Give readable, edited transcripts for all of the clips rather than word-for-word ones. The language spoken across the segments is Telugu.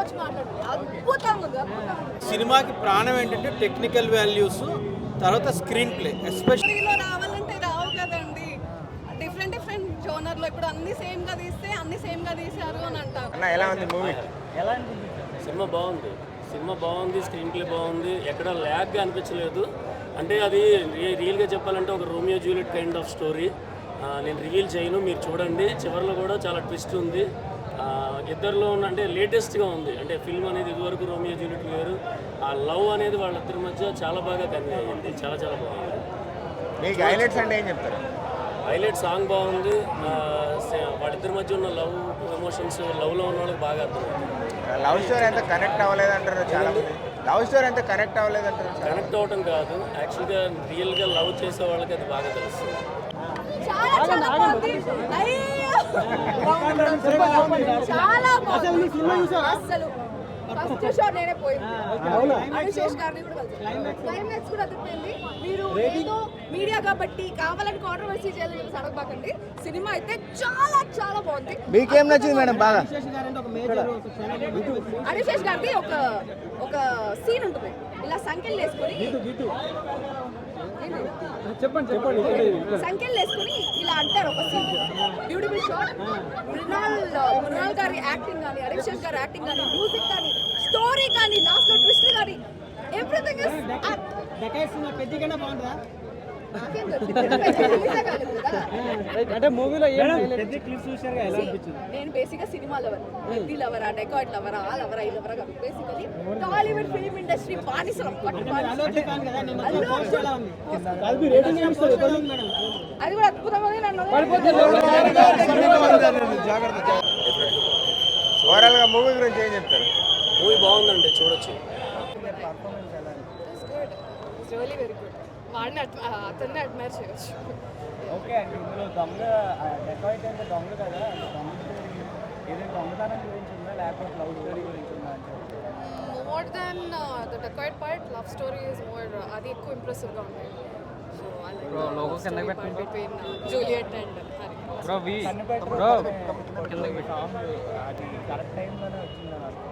వచ్చి మాట్లాడండి. అద్భుతంగా ఉంది, అద్భుతంగా ఉంది. సినిమాకి ప్రాణం ఏంటంటే టెక్నికల్ వాల్యూస్, తర్వాత స్క్రీన్ ప్లే. ఎస్పెషల్లీ రావాలంటే రావు కదండి, డిఫరెంట్ డిఫరెంట్ జోనర్లో. ఇప్పుడు అన్ని సేమ్ గా తీస్తే అన్ని సేమ్ గా తీశారు అని అంటారు. ఎలా ఉంది మూవీ? సినిమా బాగుంది, సినిమా బాగుంది, స్క్రీన్ ప్లే బాగుంది, ఎక్కడ ల్యాగ్గా అనిపించలేదు. అంటే అది రియల్గా చెప్పాలంటే ఒక Romeo Juliet kind of story. నేను రివీల్ చేయను, మీరు చూడండి. చివరిలో కూడా చాలా ట్విస్ట్ ఉంది. ఇద్దరిలో ఉన్న అంటే లేటెస్ట్గా ఉంది. అంటే ఫిల్మ్ అనేది ఇదివరకు రోమియో జూలియట్ వేరు, ఆ లవ్ అనేది వాళ్ళిద్దరి మధ్య చాలా బాగా కన్వే అయ్యింది. చాలా చాలా బాగుంది. మీకు హైలైట్స్ అంటే ఏం చెప్తారు? హైలైట్ సాంగ్ బాగుంది. వాళ్ళిద్దరి మధ్య ఉన్న లవ్ ఎమోషన్స్, లవ్లో ఉన్న వాళ్ళకి బాగా అర్థమవుతుంది. లవ్ స్టోరీ అంతా కనెక్ట్ అవ్వలేదంటారు చాలా మంది. లవ్ స్టోరీ అంతా కనెక్ట్ అవ్వలేదంటారు. కనెక్ట్ అవ్వటం కాదు, యాక్చువల్గా రియల్గా లవ్ చేసే వాళ్ళకి అది బాగా తెలుస్తుంది. చాలా చాలా బాగుంది. చాలా బాగుంది అసలు. ఫస్ట్ షో నేనే పోయింది, అనుశేష్ గారిని కూడా క్లైమాక్స్ కూడా అదిపోయింది. మీరు ఏదో మీడియా కాబట్టి కావాలని కాంట్రవర్సీ చేయాలని అడగబాకండి. సినిమా అయితే చాలా చాలా బాగుంది. మీకేం నచ్చింది మేడం బాగా? అనుశేష్ గారిది ఒక సీన్ ఉంటుంది, ఇలా సంఖ్యలు వేసుకొని సంఖ్యలు వేసుకొని ఇలా అంటారు. ఒక సీన్ బ్యూటిఫుల్ షాట్. మృణాల్ గారి యాక్టింగ్ కానీ, అనుశేష్ గారి యాక్టింగ్ కానీ, మ్యూజిక్ కానీ, స్టోరీ కానీ, లాస్ట్ లో ట్విస్ట్ కానీ, ఎవ్రీథింగ్ ఇస్ అంటే మూవీలో నేను బేసిక్గా సినిమా లవర్, హిందీ లవరా, డెకాయిట్ లవరా, ఆ లవరా, ఈ లవరా కాదు. బేసికలీ టాలీవుడ్ ఫిల్మ్ ఇండస్ట్రీ బానిసలం. అది కూడా అద్భుతంగా నన్ను ఓవరాల్ గా మూవీ గురించి ఏం చెప్తారు? మూవీ బాగుందండి, చూడొచ్చు. Really very good. వాడిని అతన్ని అడ్మైర్ చేయొచ్చు. ఓకే అండి, ఇందులో దొంగ డెకాయిట్ అంటే దొంగ కదా, ఏదైనా దొంగతనం గురించి ఉందా లేకపోతే లవ్ స్టోరీ గురించి ఉందా అంటే? More than the dacoit part, love story is more, అది ఎక్కువ ఇంప్రెసివ్గా ఉంది. సో ఐ లైక్ లోగో కిందకి పెట్టండి between Juliet and Hari. Bro వి బ్రో కిందకి పెట్టు. అది కరెక్ట్ టైంలోనే వచ్చింది నాకు.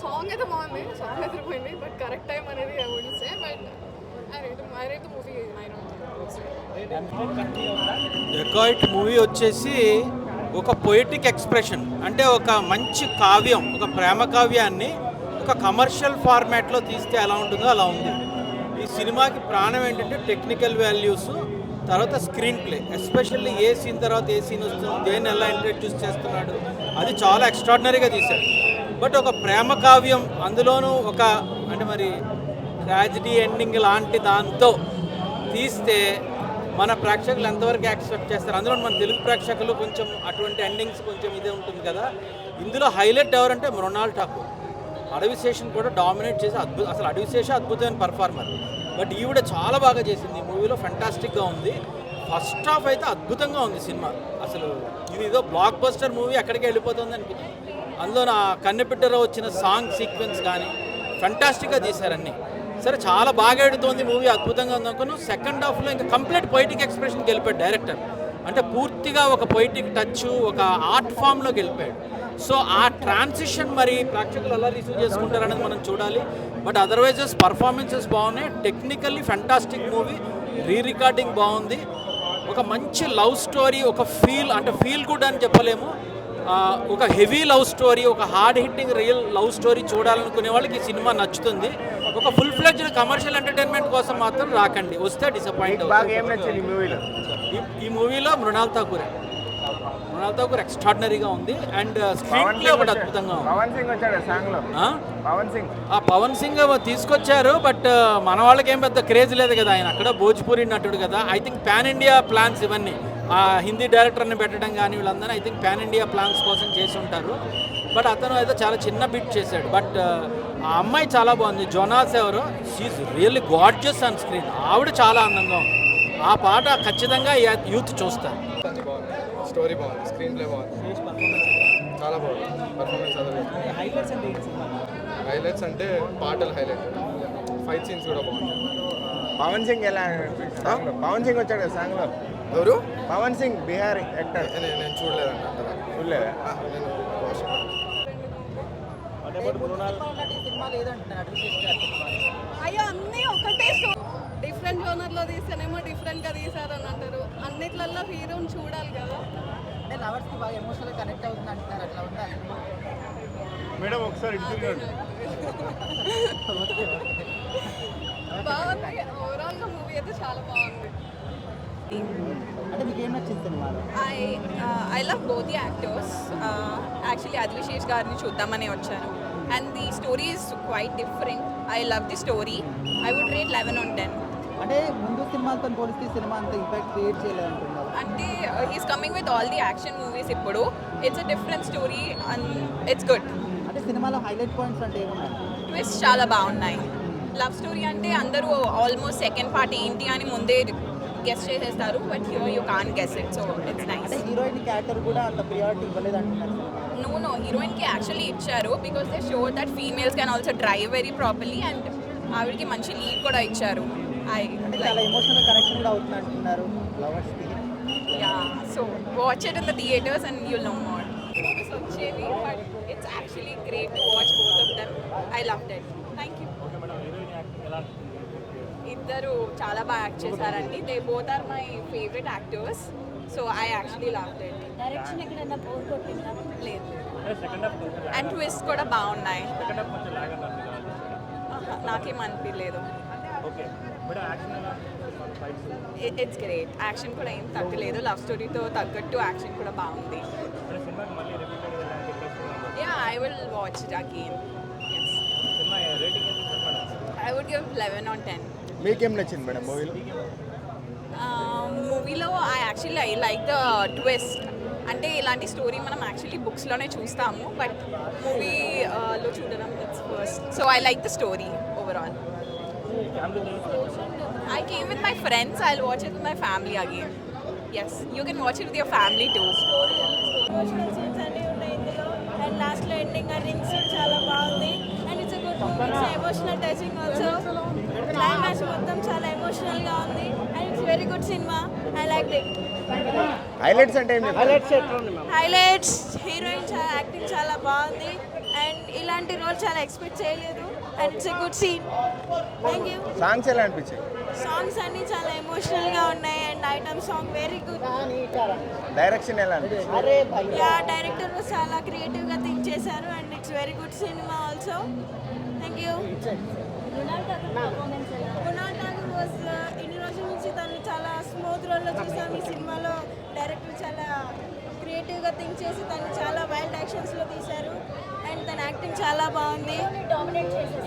సాంగ్ అయితే బాగుంది, సాంగ్ ఎదిరిపోయింది, బట్ కరెక్ట్ టైం అనేది I would say. But I rate the movie 9 out of 10. Dacoit movie వచ్చేసి ఒక పొయిటిక్ ఎక్స్ప్రెషన్, అంటే ఒక మంచి కావ్యం, ఒక ప్రేమ కావ్యాన్ని ఒక కమర్షియల్ ఫార్మాట్లో తీస్తే ఎలా ఉంటుందో అలా ఉంది. ఈ సినిమాకి ప్రాణం ఏంటంటే టెక్నికల్ వాల్యూస్, తర్వాత స్క్రీన్ ప్లే. ఎస్పెషల్లీ ఏ సీన్ తర్వాత ఏ సీన్ వస్తుంది, దేన్ని ఎలా ఇంట్రడ్యూస్ చేస్తున్నాడు, అది చాలా ఎక్స్ట్రాడినరీగా తీశాడు. బట్ ఒక ప్రేమ కావ్యం, అందులోనూ ఒక అంటే మరి ట్రాజిడీ ఎండింగ్ లాంటి దాంతో తీస్తే మన ప్రేక్షకులు ఎంతవరకు యాక్సెప్ట్ చేస్తారు? అందులో మన తెలుగు ప్రేక్షకులు కొంచెం అటువంటి ఎండింగ్స్ కొంచెం ఇదే ఉంటుంది కదా. ఇందులో హైలైట్ ఎవరంటే మృణాల్ ఠాకూర్. అడవిశేషన్ కూడా డామినేట్ చేసి అసలు అడవిశేష అద్భుతమైన పర్ఫార్మర్, బట్ ఈవిడ చాలా బాగా చేసింది ఈ మూవీలో. ఫెంటాస్టిక్గా ఉంది. ఫస్ట్ హాఫ్ అయితే అద్భుతంగా ఉంది సినిమా. అసలు ఇది ఏదో బ్లాక్ బస్టర్ మూవీ అక్కడికి వెళ్ళిపోతుంది అనిపించింది. అందులో నా కన్నెపిట్టలో వచ్చిన సాంగ్ సీక్వెన్స్ కానీ ఫెంటాస్టిక్గా తీశారన్నీ. సరే, చాలా బాగా ఎడుతోంది మూవీ, అద్భుతంగా ఉంది అనుకున్నాను. సెకండ్ హాఫ్లో ఇంకా కంప్లీట్ పొయిటిక్ ఎక్స్ప్రెషన్కి వెళ్ళిపోయాడు డైరెక్టర్. అంటే పూర్తిగా ఒక పొయిటిక్ టచ్, ఒక ఆర్ట్ ఫామ్లోకి వెళ్ళిపోయాడు. సో ఆ ట్రాన్సిషన్ మరి ప్రేక్షకులు ఎలా రిసీవ్ చేసుకుంటారనేది మనం చూడాలి. బట్ అదర్వైజెస్ పర్ఫార్మెన్సెస్ బాగున్నాయి. Technically fantastic movie. రికార్డింగ్ బాగుంది. ఒక మంచి లవ్ స్టోరీ, ఒక ఫీల్ గుడ్ అని చెప్పలేము, ఒక హెవీ లవ్ స్టోరీ, ఒక hard hitting real love story చూడాలనుకునే వాళ్ళకి ఈ సినిమా నచ్చుతుంది. ఒక ఫుల్ ఫ్లెడ్జ్డ్ కమర్షియల్ ఎంటర్టైన్మెంట్ కోసం మాత్రం రాకండి, వస్తే డిసప్పాయింట్ అవుతుంది. ఈ మూవీలో మృణాల్ ఠాకూర్ ఎక్స్ట్రాడినరీగా ఉంది. అండ్ స్క్రీన్ ప్లే ఒకటి అద్భుతంగా ఉంది. పవన్ సింగ్ తీసుకొచ్చారు, బట్ మన వాళ్ళకి ఏం పెద్ద క్రేజ్ లేదు కదా. ఆయన అక్కడ భోజ్పూరి నటుడు కదా. I think pan India plans ఇవన్నీ, హిందీ డైరెక్టర్ని పెట్టడం కానీ వీళ్ళందరూ I think pan India plans కోసం చేసి ఉంటారు. బట్ అతను అయితే చాలా చిన్న బిట్ చేశాడు. బట్ ఆ అమ్మాయి చాలా బాగుంది, జోనాస్ ఎవరో, she's really gorgeous on screen. ఆవిడ చాలా అందంగా ఉంది. ఆ పాట ఖచ్చితంగా యూత్ చూస్తారు. స్టోరీ బాగుంది, స్క్రీన్ ప్లే బాగుంది, చాలా బాగుంది. పర్ఫార్మెన్స్ హైలైట్స్ అంటే పాటలు హైలైట్, ఫైట్ సీన్స్ కూడా బాగుంది. పవన్ సింగ్ ఎలా? పవన్ సింగ్ వచ్చాడు కదా సాంగ్లో. ఎవరు? పవన్ సింగ్, బిహారీ యాక్టర్. నేను చూడలేదండి. చూడలేదా? నేను అయ్యో అన్నీ ఒకటే డిఫరెంట్ జోనర్లో తీస్తేనేమో డిఫరెంట్గా తీసారని అంటారు. అన్నిట్లలో హీరోని చూడాలి కదా. అంటే లవర్స్కి బాగా ఎమోషనల్గా కనెక్ట్ అవుతుంది అంటున్నారు, అట్లా ఉందా? మేడం ఒకసారి బాగుంది. ఓవరాల్గా మూవీ అయితే చాలా బాగుంది. అంటే మీకు ఏం నచ్చింది సినిమాలో? I love both the actors. Actually, Advishesh గారిని చూద్దామని వచ్చాను. And the story is quite different. I love the story. I would rate 11 on 10. అంటే ముందు సినిమాలతో పోలిస్తే సినిమా అంత ఇంపాక్ట్ క్రియేట్ చేయలేదంటున్నారు. అంటే he's coming with all the action movies ఇప్పుడు. It's a different story and it's good. అంటే సినిమాలో హైలైట్ పాయింట్స్ అంటే ఏమున్నాయి? ట్విస్ట్ చాలా బాగున్నాయి. లవ్ స్టోరీ అంటే అందరూ ఆల్మోస్ట్ సెకండ్ పార్ట్ ఏంటి అని ముందే గెస్ చేసేస్తారు. But here you can't guess it. So it's nice. అంటే హీరోయిన్ క్యారెక్టర్ కూడా అంత ప్రియారిటీ ఇవ్వలేదు అంటున్నారు. No, హీరోయిన్కి యాక్చువల్లీ ఇచ్చారు because they show that females can also drive very properly and ఆవిడకి మంచి లీడ్ కూడా ఇచ్చారు. అంటే చాలా ఎమోషనల్ కనెక్షన్ కూడా అవుతుంది అంటున్నారు లవర్స్కి. So watch it in the theaters and you'll know more. వచ్చేవి but it's actually great to watch both of them. I loved it. Thank you. ఇద్దరు చాలా బాగా యాక్ట్ చేశారండి. They both are my favourite actors. So I actually loved it. Direction ఎక్కడైనా బోర్ కొట్టిందా? లేదు. అండ్ ట్విస్ట్ కూడా బాగున్నాయి. నాకేం అనిపించలేదు. It's great. యాక్షన్ కూడా ఏం తగ్గలేదు. లవ్ స్టోరీతో తగ్గట్టు యాక్షన్ కూడా బాగుంది. Yeah, I will watch it again. I would give 11 on 10. మీకేం నచ్చింది మేడం మూవీలో? మూవీలో ఐ లైక్ ద ట్విస్ట్. అంటే ఇలాంటి స్టోరీ మనం యాక్చువల్లీ బుక్స్లోనే చూస్తాము బట్ మూవీలో చూడడం it's first. So I like the story overall. I came with my friends. I'll watch it with my family again. Yes, you can watch it with your family too. Emotional scenes అన్నీ ఉన్నాయి ఇందులో. అండ్ లాస్ట్లో ఎండింగ్ ఆ రింగ్స్ చాలా బాగుంది. And it's good movie. It's emotional touching also. Climax మొత్తం చాలా ఎమోషనల్గా ఉంది. And it's very good cinema. I like it. Highlights అంటే ఏం హైలైట్స్ హీరోయిన్ యాక్టింగ్ చాలా బాగుంది. అండ్ ఇలాంటి రోల్ చాలా ఎక్స్పెక్ట్ చేయలేదు. And it's a good scene. Thank you. Songs ఎలా అనిపించాయి? సాంగ్స్ అన్నీ చాలా ఎమోషనల్గా ఉన్నాయి. And item song very good. Direction ఎలా అనిపించింది? యా, డైరెక్టర్ చాలా క్రియేటివ్గా థింక్ చేశారు. And it's very good cinema also. Thank you. Kunal Thakur was ఇన్ని రోజుల నుంచి తను చాలా స్మూత్ రోల్లో చూసాం. ఈ సినిమాలో డైరెక్టర్ చాలా క్రియేటివ్గా థింక్ చేసి తను చాలా వైల్డ్ యాక్షన్స్లో తీశారు. అండ్ తన యాక్టింగ్ చాలా బాగుంది.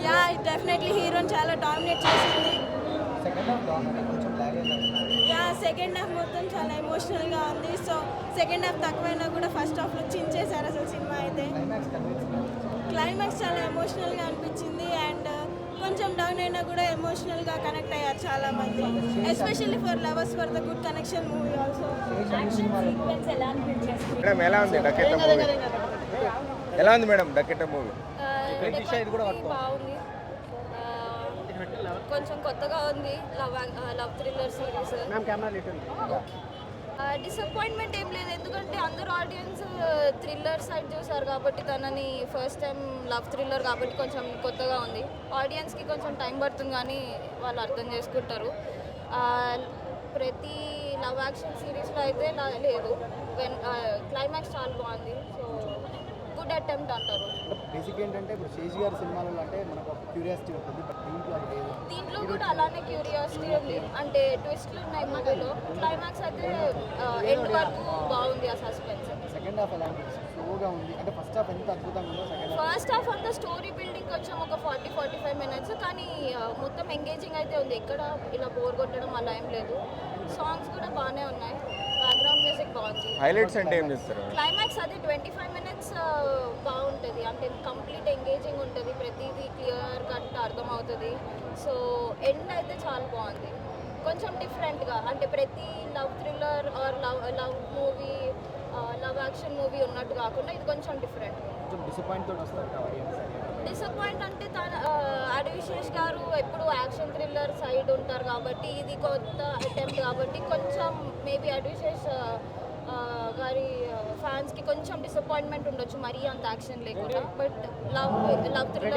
యా, డెఫినెట్లీ హీరోని చాలా డామినేట్ చేసింది. యా, సెకండ్ హాఫ్ మొత్తం చాలా ఎమోషనల్గా ఉంది. సో సెకండ్ హాఫ్ తక్కువైనా కూడా ఫస్ట్ హాఫ్లో చించేశారు అసలు సినిమా అయితే. క్లైమాక్స్ చాలా ఎమోషనల్గా అనిపించింది. అండ్ కొంచెం డౌన్ అయినా కూడా ఎమోషనల్గా కనెక్ట్ అయ్యారు చాలా మంది. Especially for lovers for the good connection movie also. Madam ఎలా ఉంది డకెట మూవీ? ఎలా ఉంది మేడం డకెట మూవీ? బాగుంది. కొంచెం కొత్తగా ఉంది. Love thriller series. డిసప్పాయింట్మెంట్ ఏం లేదు, ఎందుకంటే అందరూ ఆడియన్స్ థ్రిల్లర్ సైడ్ చూసారు కాబట్టి తనని ఫస్ట్ టైం లవ్ థ్రిల్లర్ కాబట్టి కొంచెం కొత్తగా ఉంది. ఆడియన్స్కి కొంచెం టైం పడుతుంది కానీ వాళ్ళు అర్థం చేసుకుంటారు. ప్రతి లవ్ యాక్షన్ సిరీస్లో అయితే లేదు. క్లైమాక్స్ చాలా బాగుంది. సో గుడ్ అటెంప్ట్ అంటారు. బేసిక్ ఏంటంటే ఇప్పుడు శేష్ గారి సినిమాలలో అంటే మనకు ఒక క్యూరియాసిటీ ఉంటుంది, బట్ దీంట్లో అది లేదు. దీంట్లో కూడా అలానే క్యూరియాసిటీ ఉంది. అంటే ట్విస్ట్లు ఉన్నాయి మూవీలో. క్లైమాక్స్ అయితే ఎండ్ వరకు బాగుంది ఆ సస్పెన్స్. సెకండ్ హాఫ్ ఎలా స్లోగా ఉంది. అంటే ఫస్ట్ హాఫ్ ఎంత అద్భుతంగా ఉందో సెకండ్ హాఫ్. ఫస్ట్ హాఫ్ అంతా స్టోరీ బిల్డింగ్ కొంచెం ఒక 40-45 మినిట్స్ కానీ మొత్తం ఎంగేజింగ్ అయితే ఉంది. ఎక్కడ ఇలా బోర్ కొట్టడం అలా ఏం లేదు. సాంగ్స్ కూడా బాగానే ఉన్నాయి. బ్యాక్గ్రౌండ్ మ్యూజిక్ బాగుంది. హైలైట్స్ అంటే ఏం చేస్తారు? క్లైమాక్స్ అది 25 మినిట్స్ బాగుంటుంది. అంటే కంప్లీట్ ఎంగేజింగ్ ఉంటుంది. ప్రతిదీ క్లియర్ కట్ అర్థమవుతుంది. సో ఎండ్ అయితే చాలా బాగుంది. కొంచెం డిఫరెంట్గా, అంటే ప్రతి love thriller or love movie love action movie ఉన్నట్టు కాకుండా ఇది కొంచెం డిఫరెంట్. కొంచెం డిసప్పాయింట్ తోటి వస్తారు. డిసప్పాయింట్ అంటే అడ్విశేష్ గారు ఎప్పుడు యాక్షన్ థ్రిల్లర్ సైడ్ ఉంటారు కాబట్టి ఇది కొత్త అటెంప్ట్ కాబట్టి కొంచెం మేబీ అడ్విశేష్ గారి ఫ్యాన్స్కి కొంచెం డిసప్పాయింట్మెంట్ ఉండొచ్చు, మరీ అంత యాక్షన్ లేకుండా. But love thriller